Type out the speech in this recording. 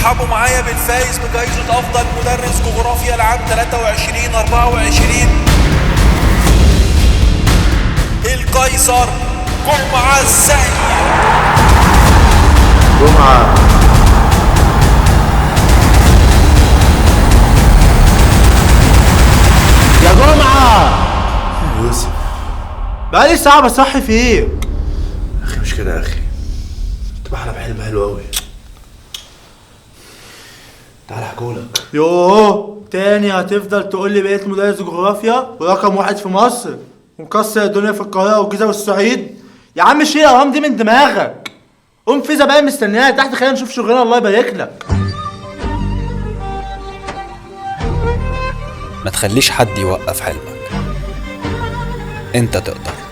رحبوا معايا بالفايز بجائزة أفضل مدرس جغرافيا لعام 23-24 القيصر جمعة السيد. جمعة يا جمعة يا يوسف، بقالي ساعة بصحي فيك. اخي مش كده يا اخي، كنت بحلم حلم حلو قوي. تعال احكولك. يوه تاني هتفضل تقول لي بقيت مدرس جغرافيا ورقم 1 في مصر ومكسر الدنيا في القاهرة والجيزة والصعيد؟ يا عم شيل الأرقام دي من دماغك، قوم في زباين مستنياها تحت، خلينا نشوف شغلنا الله يبارك لك. ما تخليش حد يوقف حلمك، انت تقدر.